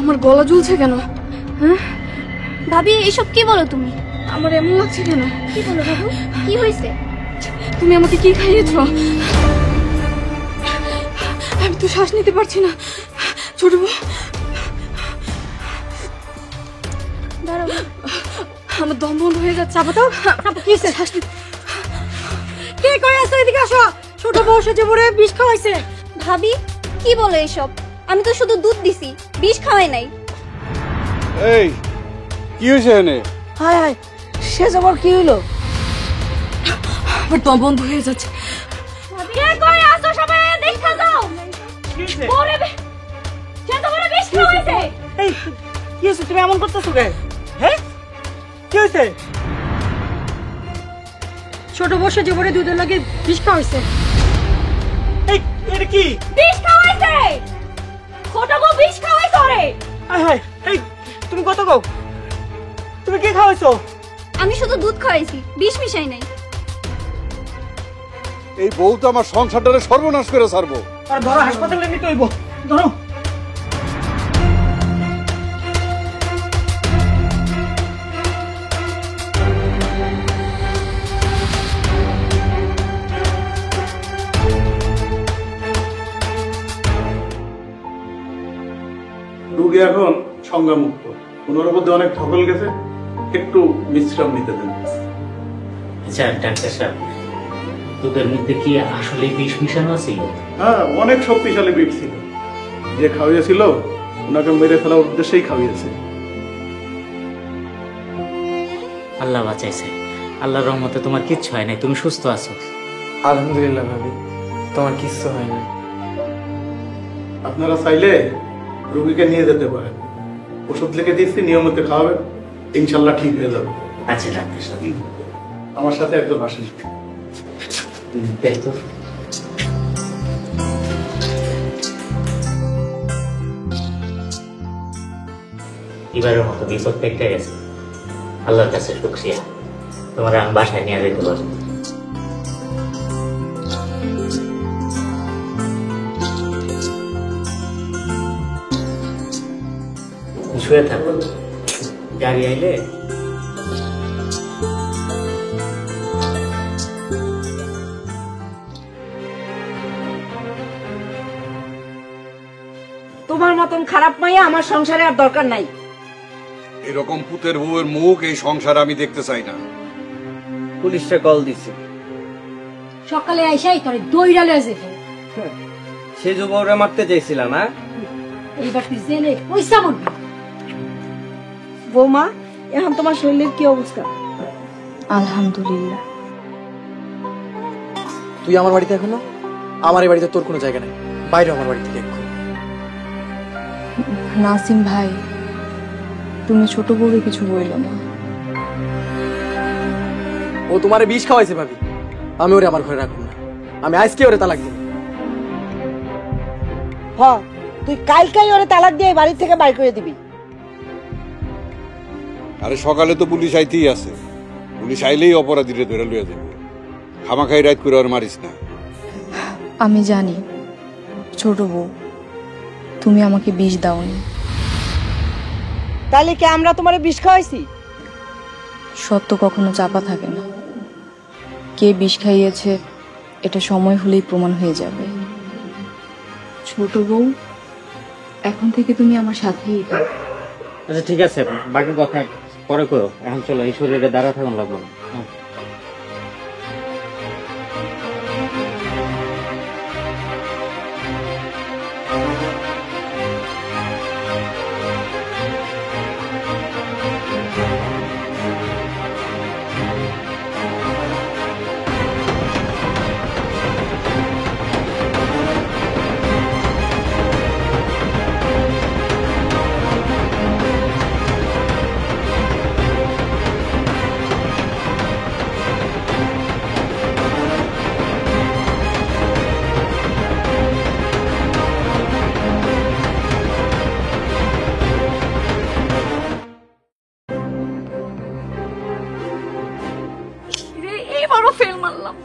আমার গলা ঝুলছে কেন? হ্যাঁ ভাবি, এইসব কি বলো তুমি? আমার এমন লাগছে কেন? কি বলো বাবু, কি হয়েছে? তুমি আমাকে কি খাইয়েছো? আমি তো শ্বাস নিতে পারছি না। ছোট বউ, দাঁড়াও, আমার দম বন্ধ হয়ে যাচ্ছে। চাপো তো, কি হয়েছে? শ্বাস নিতে কে করে আসো, এদিকে আসো। ছোট বউ সেজে পড়ে বিষ খাওয়াইছে। ভাবি কি বলো এইসব? আমি তো শুধু দুধ দিছি, বিষ খাওয়াই নাই। এই কি হয়েছে এনে? হায় হায়, সে যাবার কি হইলো? আমার দম বন্ধ হয়ে যাচ্ছে। কে কই আসো, সবাই দেখা যাও। ওরে বে, সে তো বড় বিষ খাওয়াইছে। এই কি হয়েছে, তুমি এমন করতেছো কেন? হ্যাঁ, কি হয়েছে? ছোট বউ সেজে পড়ে দুধের লাগে বিষ খাওয়াইছে। এই এটা কি? বিষ খাওয়াইছে, ছোট বউ বিষ খাওয়াইছে ওরে। হায় হায়, এই তুমি কত গো? তুমি কি খাওয়াইছো? আমি শুধু দুধ খাওয়াইছি, বিষ মিশাই নাই। এই বউ তো আমার সংসারটারে সর্বনাশ করে ছাড়বো। আর ধরো, হাসপাতালে নিতে হইব। ধরো। রোগী এখন সংজ্ঞামুক্ত, ওনার মধ্যে অনেক ধকল গেছে, একটু বিশ্রাম নিতে দেন। আচ্ছা ডাক্তার সাহেব, দুধের মধ্যে কি আসলে বিষ মিশানো ছিল? হ্যাঁ, অনেক শক্তিশালী বিট ছিল। যে খাওয়িয়েছিল ওনাকে মেরে ফেলার উদ্দেশ্যেই খাওয়িয়েছে। আল্লাহ বাঁচাইছে, আল্লাহর রহমতে তোমার কিচ্ছু হয় নাই, তুমি সুস্থ আছো। আলহামদুলিল্লাহ ভাবি, তোমার কিচ্ছু হয় না। আপনারা চাইলে রোগীকে নিয়ে যেতে পারেন, ওষুধ লিখে দিচ্ছি, নিয়মিত খাওয়াবেন, ইনশাল্লাহ ঠিক হয়ে যাবে। আচ্ছা ডাক্তার সাহেব, আমার সাথে একদম আসেন। তাই তো। এবারের মতো বিপদ কেটে গেছে, আল্লাহর কাছে শুকরিয়া। তোমার আমি বাসায় নিয়ে যেতে পারবো। শুয়ে থাকো, গাড়ি আইলে তোমার মতন খারাপ মাইয়া আমার সংসারে আর দরকার নাই। এরকম পুতের বউয়ের মুখ এই সংসার আমি দেখতে চাই না। পুলিশে কল দিছি, সকালে আইসাই তোরে দইরা লয়ে যাবে। সে যে বউরে মারতে চাইছিল না, এইবার তুই জেলে পয়সা মরবি। বৌমা, এখন তোমার শরীরের কি অবস্থা? আলহামদুলিল্লাহ। তুই আমার বাড়িতে এখনো? আমার এই বাড়িতে তোর কোনো জায়গা নেই, বাইরে আমার বাড়ি থেকে এক্ষুনি। নাসিম ভাই, তুমি ছোট বউরে কিছু বইলো না। ও তোমারে বিষ খাওয়াইছে ভাবি, আমি ওরে আমার ঘরে রাখবো না। আমি আজকে ওরে তালাক দিব। হ্যাঁ, তুই কালকেই ওরে তালাক দিয়ে বাড়ি থেকে বাইর করে দিবি। আরে সকালে তো পুলিশ আইতেই আছে, পুলিশ আইলেই অপরাধীরে ধরে লইয়া যাবে। খামাখাই রাত করে আর মারিস না। আমি জানি ছোট বউ, তুমি আমাকে বিষ দাওনি। তাহলে কি আমরা তোমারে বিষ খাওয়াইছি? সত্য কখনো চাপা থাকে না। কে বিষ খাইয়েছে এটা সময় হলেই প্রমাণ হয়ে যাবে। ছোট বউ, এখন থেকে তুমি আমার সাথেই থাকো। আচ্ছা ঠিক আছে, বাকি কথা পরে করো, এখন চলো, এই শরীরে দাঁড়া থাকুন লাগবো না। এইবারও ফেল মারলাম।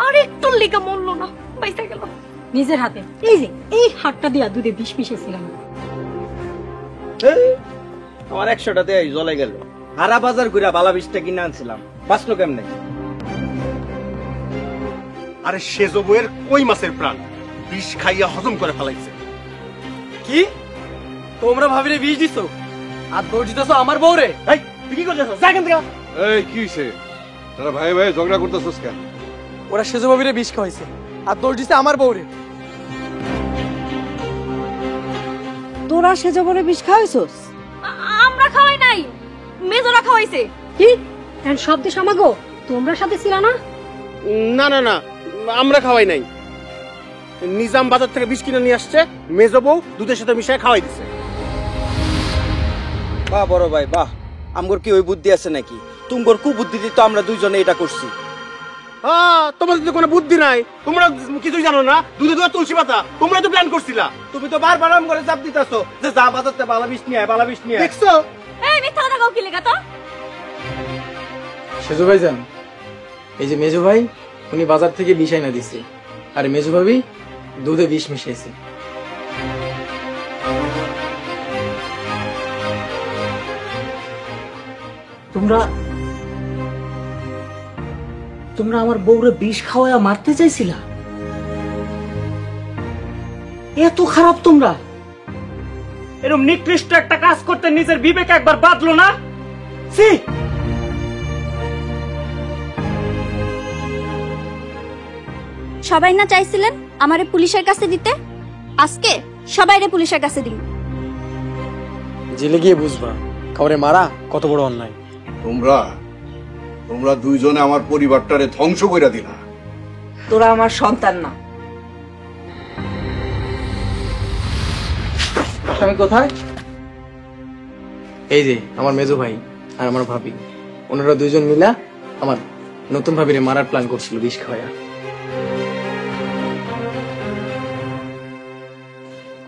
আর একটু লেগা মরলো না, বাইসা গেল নিজের হাতে। এই যে এই হাতটা দিয়া দুধে বিষ মিশাইছিলাম। আমার 100টাতে জ্বলে গেল। হারা বাজার ঘুরে বালা 20টা কিনে আনছিলাম, বাঁচলো কেমনে? আরে সেজ বউয়ের কই মাছের প্রাণ বিষ খাইয়া হজম করে ফেলাইছে। কি তোমরা ভাবিরে বিষ দিছো আর দৌড় দিতেছো আমার বউরে? এই তুই কি করতেছ? যা এখান থেকে। এই কি হইছে? তারা ভাই ভাই ঝগড়া করতেছস কেন? ওরা সেজো ভাবিরে বিষ খাওয়াইছে আর দৌড় দিছে আমার বউরে। তোরা সেজে বলে বিষ খাওয়াইছস? আমরা খাওয়াই নাই, মেজোরা খাওয়াইছে। কি এন্ড সব দেশ আমাগো? তোমরা সাথে ছিল না? না না না, আমরা খাওয়াই নাই। নিজাম বাজার থেকে বিষ কিনে নিয়ে আসছে, মেজো বউ দুধের সাথে মিশিয়ে খাওয়াই দিছে। বাহ বড় ভাই বাহ, আমগর কি ওই বুদ্ধি আছে নাকি? তুমগর কুবুদ্ধিতে তো আমরা দুইজনে এটা করছি। হ্যাঁ, তোমাদের তো কোনো বুদ্ধি নাই, তোমরা কিছুই জানো না। দুধে দুধে তুলসী পাতা, তোমরা তো প্ল্যান করছিলা। তুমি তো বারবার আম করে চাপ দিতেছো যে যা বাজারতে বালা বিষ নিয়ে আয়, বালা বিষ নিয়ে আয়। দেখছো? এই মিথ্যা কথা কও কি লেগা তো? সেজো ভাই যান, এই যে মেজো ভাই উনি বাজার থেকে বিষ আইনা দিছে আর মেজো ভাবি দুধে বিষ মিশাইছে। তোমরা আমার বউরে বিষ খাওয়ায়া মারতে চাইছিলা? এত খারাপ তোমরা? এরকম নিকৃষ্ট একটা কাজ করতে নিজের বিবেক একবার বাদলো না? ছি! সবাই না চাইছিলেন আমারে পুলিশের কাছে দিতে, আজকে সবাইরে পুলিশের কাছে দিন। জেলে গিয়ে বুঝবা কাউরে মারা কত বড় অন্যায়। তোমরা দুইজনে আমার পরিবারটারে ধ্বংস কইরা দিলা। তোরা আমার সন্তান না। আমি কোথায়? এই যে আমার মেজো ভাই আর আমার ভাবি, ওনারা দুইজন মিলা আমার নতুন ভাবিরে মারার প্ল্যান করছিল বিষ খাওয়া।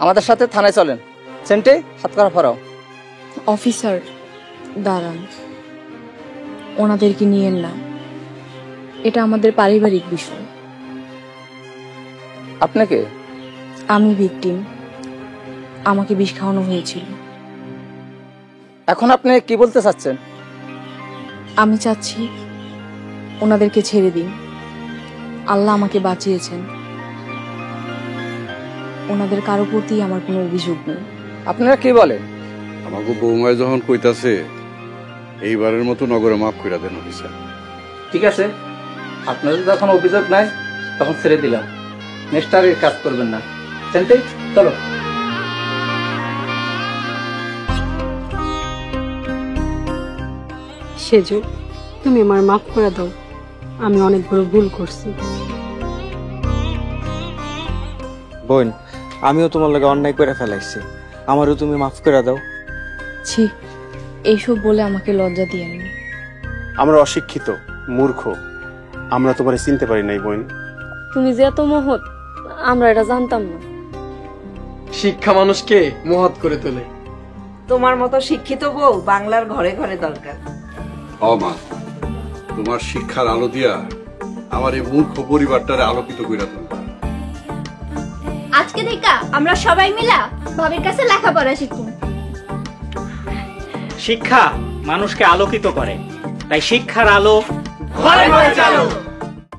আমাদের সাথে থানায় চলেন। সেন্টে হাত করা ফরাও। অফিসার দাঁড়ান, ওনাদেরকে নিয়েন না, এটা আমাদের পারিবারিক বিষয়। আপনাকে? আমি ভিকটিম, আমাকে বিষ খাওয়ানো হয়েছিল। এখন আপনি কি বলতে চাচ্ছেন? আমি চাচ্ছি ওনাদেরকে ছেড়ে দিন। আল্লাহ আমাকে বাঁচিয়েছেন, ওনাদের কারো প্রতি আমার কোনো অভিযোগ নেই। আপনারা কি বলেন? আমাকে বৌমায় যখন কইতাছে এইবারের মতো নগরে মাফ কইরা দেন অফিসার। ঠিক আছে, আপনাদের যখন অভিযোগ নাই তখন ছেড়ে দিলাম। নেক্সট আর কাজ করবেন না। সেন্টে চলো। সেজো তুমি আমার মাফ করে দাও, আমি অনেক বড় ভুল করছি। বোন, আমিও তোমার লগে অন্যায় করে ফেলাইছি, আমারও তুমি মাফ করে দাও। ছি, এইসব বলে আমাকে লজ্জা দিয়েন না। আমরা অশিক্ষিত, মূর্খ, আমরা তোমারে চিনতে পারি নাই বোন। তুমি যে এত মহৎ আমরা এটা জানতাম না। শিক্ষা মানুষকে মহৎ করে তোলে। তোমার মতো শিক্ষিত বউ বাংলার ঘরে ঘরে দরকার। মা, তোমার শিক্ষার আলো দিয়া আমার এই মূর্খ পরিবারটারে আলোকিত কইরা তুলবা। আজকে দেখা আমরা সবাই মিলা ভাবির কাছে লেখাপড়া শিখব। শিক্ষা মানুষকে আলোকিত করে, তাই শিক্ষার আলো ঘরে ঘরে